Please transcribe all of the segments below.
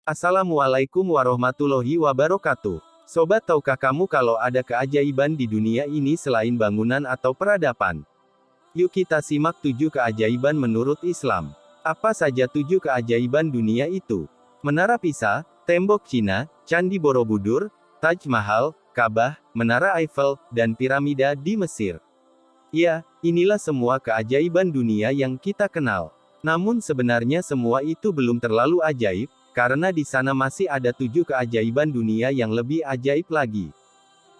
Assalamualaikum warahmatullahi wabarakatuh. Sobat, tahukah kamu kalau ada keajaiban di dunia ini selain bangunan atau peradaban? Yuk kita simak 7 keajaiban menurut Islam. Apa saja 7 keajaiban dunia itu? Menara Pisa, Tembok Cina, Candi Borobudur, Taj Mahal, Ka'bah, Menara Eiffel, dan piramida di Mesir. Ya, inilah semua keajaiban dunia yang kita kenal. Namun sebenarnya semua itu belum terlalu ajaib, karena di sana masih ada 7 keajaiban dunia yang lebih ajaib lagi.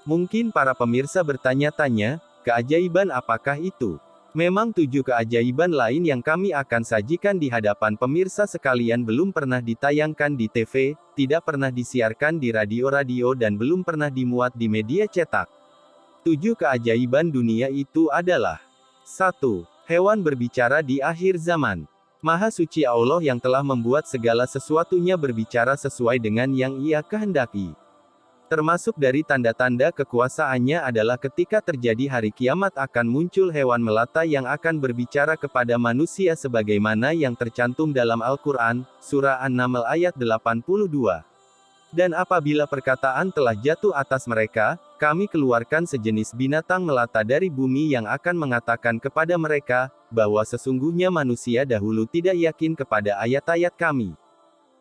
Mungkin para pemirsa bertanya-tanya, keajaiban apakah itu? Memang 7 keajaiban lain yang kami akan sajikan di hadapan pemirsa sekalian belum pernah ditayangkan di TV, tidak pernah disiarkan di radio-radio dan belum pernah dimuat di media cetak. 7 keajaiban dunia itu adalah 1. Hewan berbicara di akhir zaman. Maha suci Allah yang telah membuat segala sesuatunya berbicara sesuai dengan yang Ia kehendaki. Termasuk dari tanda-tanda kekuasaannya adalah ketika terjadi hari kiamat akan muncul hewan melata yang akan berbicara kepada manusia sebagaimana yang tercantum dalam Al-Quran, Surah An-Naml ayat 82. Dan apabila perkataan telah jatuh atas mereka, kami keluarkan sejenis binatang melata dari bumi yang akan mengatakan kepada mereka, bahwa sesungguhnya manusia dahulu tidak yakin kepada ayat-ayat kami.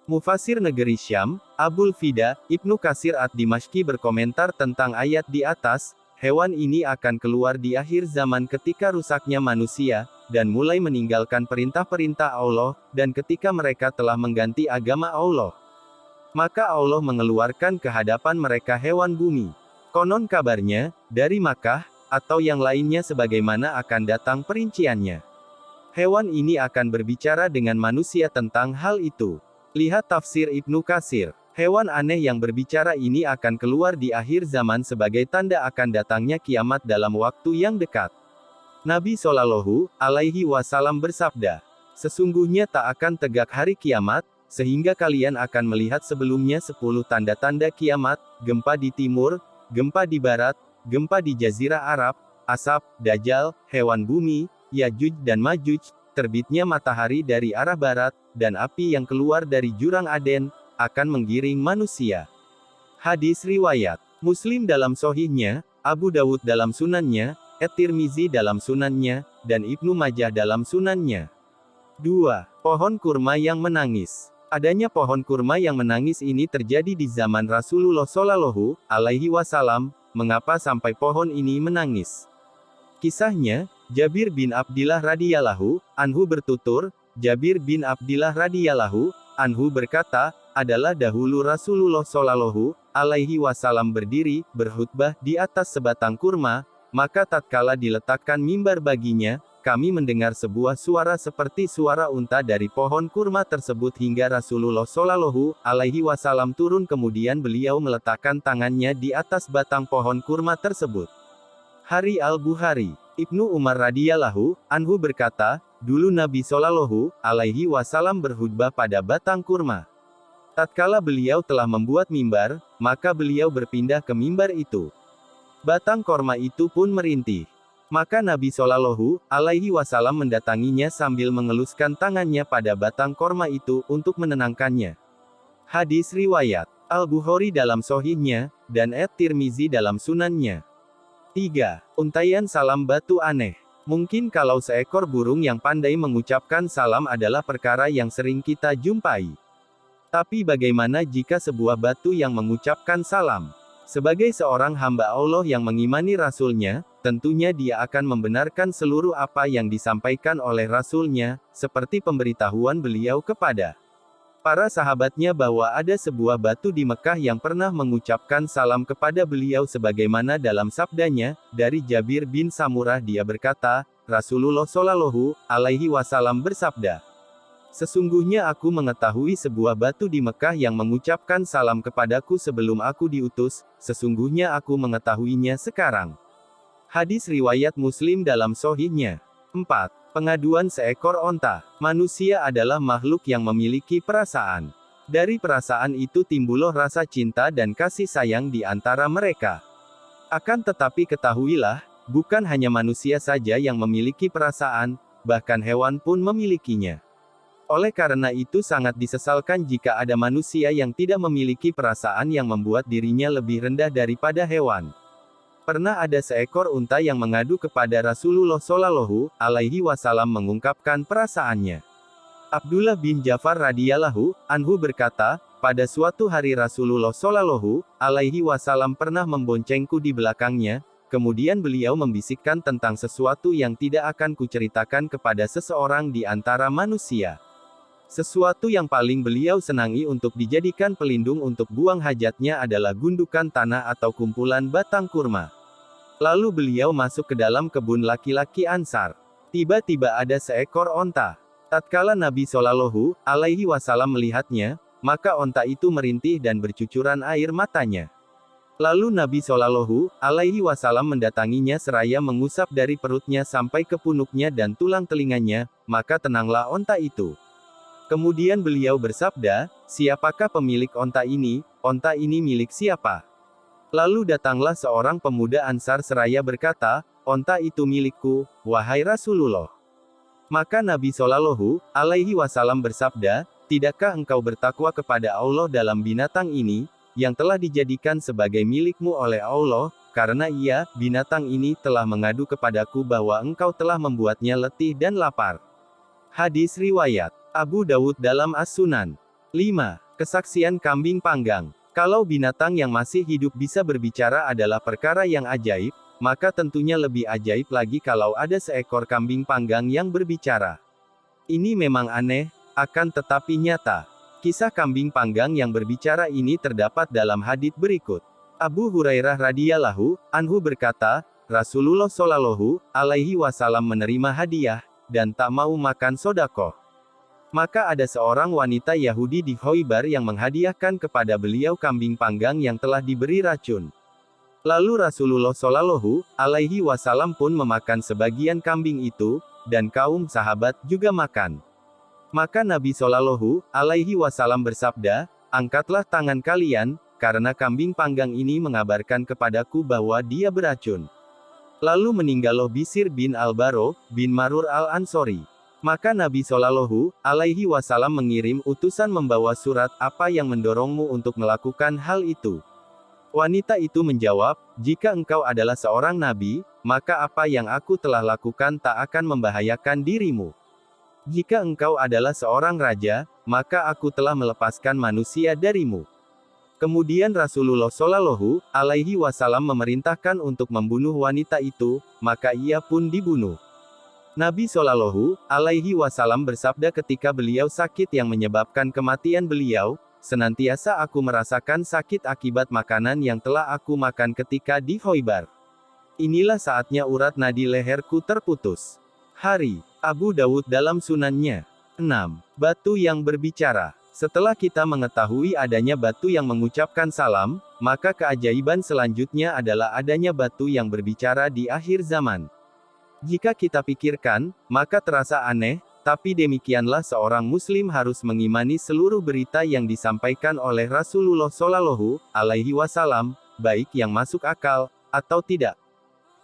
Mufasir negeri Syam, Abul Fida, Ibnu Katsir ad-Dimashqi berkomentar tentang ayat di atas, hewan ini akan keluar di akhir zaman ketika rusaknya manusia, dan mulai meninggalkan perintah-perintah Allah, dan ketika mereka telah mengganti agama Allah. Maka Allah mengeluarkan ke hadapan mereka hewan bumi. Konon kabarnya, dari Makkah, atau yang lainnya sebagaimana akan datang perinciannya. Hewan ini akan berbicara dengan manusia tentang hal itu. Lihat tafsir Ibnu Katsir. Hewan aneh yang berbicara ini akan keluar di akhir zaman sebagai tanda akan datangnya kiamat dalam waktu yang dekat. Nabi Shallallahu Alaihi Wasallam bersabda, sesungguhnya tak akan tegak hari kiamat, sehingga kalian akan melihat sebelumnya 10 tanda-tanda kiamat, gempa di timur, gempa di barat, gempa di Jazirah Arab, asap, dajjal, hewan bumi, Yajuj dan Majuj, terbitnya matahari dari arah barat, dan api yang keluar dari jurang Aden, akan menggiring manusia. Hadis riwayat Muslim dalam Sahihnya, Abu Dawud dalam Sunannya, At-Tirmizi dalam Sunannya, dan Ibnu Majah dalam Sunannya. 2. Pohon kurma yang menangis. Adanya pohon kurma yang menangis ini terjadi di zaman Rasulullah Shallallahu Alaihi Wasallam. Mengapa sampai pohon ini menangis? Kisahnya, Jabir bin Abdillah radhiyallahu anhu bertutur, Jabir bin Abdillah radhiyallahu anhu berkata, adalah dahulu Rasulullah Shallallahu Alaihi Wasallam berdiri, berkhutbah di atas sebatang kurma, maka tatkala diletakkan mimbar baginya, kami mendengar sebuah suara seperti suara unta dari pohon kurma tersebut hingga Rasulullah Shallallahu Alaihi Wasallam turun kemudian beliau meletakkan tangannya di atas batang pohon kurma tersebut. Hari Al-Bukhari. Ibnu Umar radhiyallahu anhu berkata, dulu Nabi Shallallahu Alaihi Wasallam berkhutbah pada batang kurma. Tatkala beliau telah membuat mimbar, maka beliau berpindah ke mimbar itu. Batang kurma itu pun merintih. Maka Nabi Shallallahu Alaihi Wasallam mendatanginya sambil mengeluskan tangannya pada batang korma itu untuk menenangkannya. Hadis riwayat Al-Bukhari dalam Sahihnya, dan At-Tirmizi dalam Sunannya. 3. Untaian salam batu aneh. Mungkin kalau seekor burung yang pandai mengucapkan salam adalah perkara yang sering kita jumpai. Tapi bagaimana jika sebuah batu yang mengucapkan salam? Sebagai seorang hamba Allah yang mengimani Rasul-Nya, tentunya dia akan membenarkan seluruh apa yang disampaikan oleh Rasul-Nya, seperti pemberitahuan beliau kepada para sahabatnya bahwa ada sebuah batu di Mekah yang pernah mengucapkan salam kepada beliau sebagaimana dalam sabdanya, dari Jabir bin Samurah dia berkata, Rasulullah Shallallahu Alaihi Wasallam bersabda, sesungguhnya aku mengetahui sebuah batu di Mekah yang mengucapkan salam kepadaku sebelum aku diutus, sesungguhnya aku mengetahuinya sekarang. Hadis riwayat Muslim dalam Sahihnya. 4. Pengaduan seekor onta. Manusia adalah makhluk yang memiliki perasaan. Dari perasaan itu timbullah rasa cinta dan kasih sayang di antara mereka. Akan tetapi ketahuilah, bukan hanya manusia saja yang memiliki perasaan, bahkan hewan pun memilikinya. Oleh karena itu sangat disesalkan jika ada manusia yang tidak memiliki perasaan yang membuat dirinya lebih rendah daripada hewan. Pernah ada seekor unta yang mengadu kepada Rasulullah Shallallahu Alaihi Wasallam mengungkapkan perasaannya. Abdullah bin Ja'far radhiyallahu anhu berkata, pada suatu hari Rasulullah Shallallahu Alaihi Wasallam pernah memboncengku di belakangnya, kemudian beliau membisikkan tentang sesuatu yang tidak akan kuceritakan kepada seseorang di antara manusia. Sesuatu yang paling beliau senangi untuk dijadikan pelindung untuk buang hajatnya adalah gundukan tanah atau kumpulan batang kurma. Lalu beliau masuk ke dalam kebun laki-laki Ansar. Tiba-tiba ada seekor onta. Tatkala Nabi Shallallahu Alaihi Wasallam melihatnya, maka onta itu merintih dan bercucuran air matanya. Lalu Nabi Shallallahu Alaihi Wasallam mendatanginya seraya mengusap dari perutnya sampai ke punuknya dan tulang telinganya, maka tenanglah onta itu. Kemudian beliau bersabda, siapakah pemilik onta ini? Onta ini milik siapa? Lalu datanglah seorang pemuda Ansar seraya berkata, onta itu milikku, wahai Rasulullah. Maka Nabi Shallallahu Alaihi Wasallam bersabda, tidakkah engkau bertakwa kepada Allah dalam binatang ini, yang telah dijadikan sebagai milikmu oleh Allah, karena binatang ini telah mengadu kepadaku bahwa engkau telah membuatnya letih dan lapar. Hadis riwayat Abu Dawud dalam As-Sunan. 5. Kesaksian kambing panggang. Kalau binatang yang masih hidup bisa berbicara adalah perkara yang ajaib, maka tentunya lebih ajaib lagi kalau ada seekor kambing panggang yang berbicara. Ini memang aneh, akan tetapi nyata. Kisah kambing panggang yang berbicara ini terdapat dalam hadits berikut. Abu Hurairah radhiyallahu anhu berkata, Rasulullah Shallallahu Alaihi Wasallam menerima hadiah, dan tak mau makan sodaqoh. Maka ada seorang wanita Yahudi di Khoibar yang menghadiahkan kepada beliau kambing panggang yang telah diberi racun. Lalu Rasulullah Shallallahu Alaihi Wasallam pun memakan sebagian kambing itu, dan kaum sahabat juga makan. Maka Nabi Shallallahu Alaihi Wasallam bersabda, angkatlah tangan kalian, karena kambing panggang ini mengabarkan kepadaku bahwa dia beracun. Lalu meninggallah Bishr bin Al-Baro bin Marur Al-Ansori. Maka Nabi Shallallahu Alaihi Wasallam mengirim utusan membawa surat, apa yang mendorongmu untuk melakukan hal itu? Wanita itu menjawab, jika engkau adalah seorang nabi, maka apa yang aku telah lakukan tak akan membahayakan dirimu. Jika engkau adalah seorang raja, maka aku telah melepaskan manusia darimu. Kemudian Rasulullah Shallallahu Alaihi Wasallam memerintahkan untuk membunuh wanita itu, maka ia pun dibunuh. Nabi Shallallahu Alaihi Wasallam bersabda ketika beliau sakit yang menyebabkan kematian beliau, senantiasa aku merasakan sakit akibat makanan yang telah aku makan ketika di Khoibar. Inilah saatnya urat nadi leherku terputus. Hari Abu Dawud dalam sunannya. 6. Batu yang berbicara. Setelah kita mengetahui adanya batu yang mengucapkan salam, maka keajaiban selanjutnya adalah adanya batu yang berbicara di akhir zaman. Jika kita pikirkan, maka terasa aneh, tapi demikianlah seorang muslim harus mengimani seluruh berita yang disampaikan oleh Rasulullah Shallallahu Alaihi Wasallam, baik yang masuk akal, atau tidak.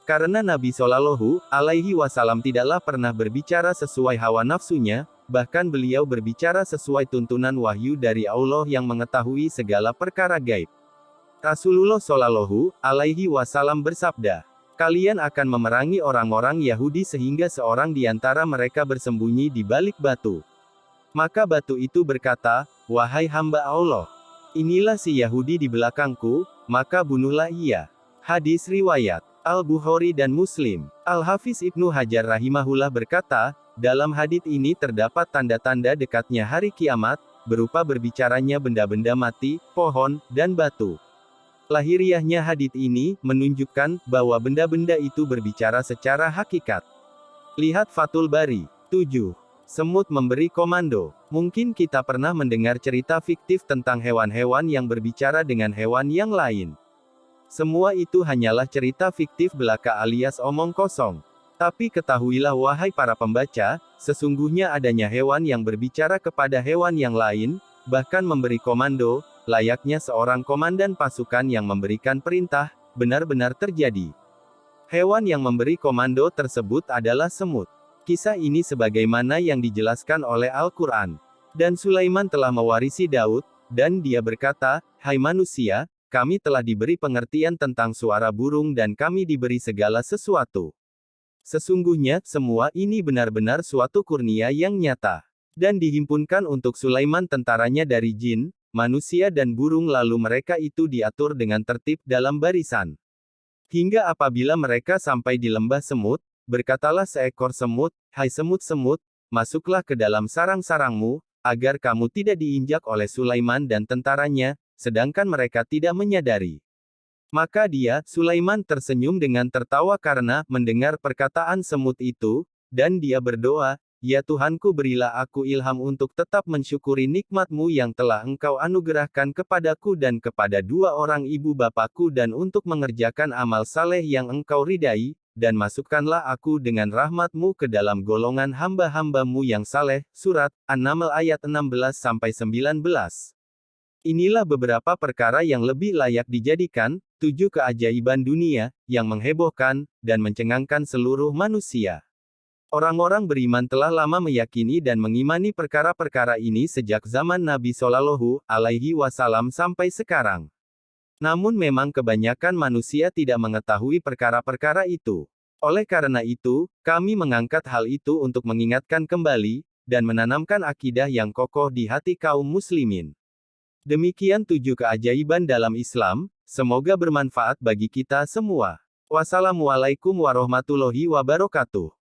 Karena Nabi Shallallahu Alaihi Wasallam tidaklah pernah berbicara sesuai hawa nafsunya, bahkan beliau berbicara sesuai tuntunan wahyu dari Allah yang mengetahui segala perkara gaib. Rasulullah Shallallahu Alaihi Wasallam bersabda, kalian akan memerangi orang-orang Yahudi sehingga seorang di antara mereka bersembunyi di balik batu. Maka batu itu berkata, wahai hamba Allah, inilah si Yahudi di belakangku, maka bunuhlah ia. Hadis riwayat Al-Bukhari dan Muslim. Al-Hafiz Ibnu Hajar rahimahullah berkata, dalam hadits ini terdapat tanda-tanda dekatnya hari kiamat, berupa berbicaranya benda-benda mati, pohon, dan batu. Lahiriahnya hadits ini menunjukkan bahwa benda-benda itu berbicara secara hakikat. Lihat Fathul Bari. 7. Semut memberi komando. Mungkin kita pernah mendengar cerita fiktif tentang hewan-hewan yang berbicara dengan hewan yang lain. Semua itu hanyalah cerita fiktif belaka alias omong kosong. Tapi ketahuilah wahai para pembaca, sesungguhnya adanya hewan yang berbicara kepada hewan yang lain, bahkan memberi komando, layaknya seorang komandan pasukan yang memberikan perintah, benar-benar terjadi. Hewan yang memberi komando tersebut adalah semut. Kisah ini sebagaimana yang dijelaskan oleh Al-Quran. Dan Sulaiman telah mewarisi Daud, dan dia berkata, "Hai manusia, kami telah diberi pengertian tentang suara burung dan kami diberi segala sesuatu. Sesungguhnya, semua ini benar-benar suatu kurnia yang nyata." Dan dihimpunkan untuk Sulaiman tentaranya dari jin, manusia dan burung lalu mereka itu diatur dengan tertib dalam barisan. Hingga apabila mereka sampai di lembah semut, berkatalah seekor semut, "Hai semut-semut, masuklah ke dalam sarang-sarangmu, agar kamu tidak diinjak oleh Sulaiman dan tentaranya," sedangkan mereka tidak menyadari. Maka dia, Sulaiman tersenyum dengan tertawa karena mendengar perkataan semut itu, dan dia berdoa, "Ya Tuhanku, berilah aku ilham untuk tetap mensyukuri nikmat-Mu yang telah Engkau anugerahkan kepadaku dan kepada dua orang ibu bapakku dan untuk mengerjakan amal saleh yang Engkau ridai, dan masukkanlah aku dengan rahmat-Mu ke dalam golongan hamba-hamba-Mu yang saleh." Surat An-Naml ayat 16-19. Inilah beberapa perkara yang lebih layak dijadikan 7 keajaiban dunia, yang menghebohkan, dan mencengangkan seluruh manusia. Orang-orang beriman telah lama meyakini dan mengimani perkara-perkara ini sejak zaman Nabi Shallallahu Alaihi Wasallam sampai sekarang. Namun memang kebanyakan manusia tidak mengetahui perkara-perkara itu. Oleh karena itu, kami mengangkat hal itu untuk mengingatkan kembali, dan menanamkan akidah yang kokoh di hati kaum muslimin. Demikian 7 keajaiban dalam Islam, semoga bermanfaat bagi kita semua. Wassalamualaikum warahmatullahi wabarakatuh.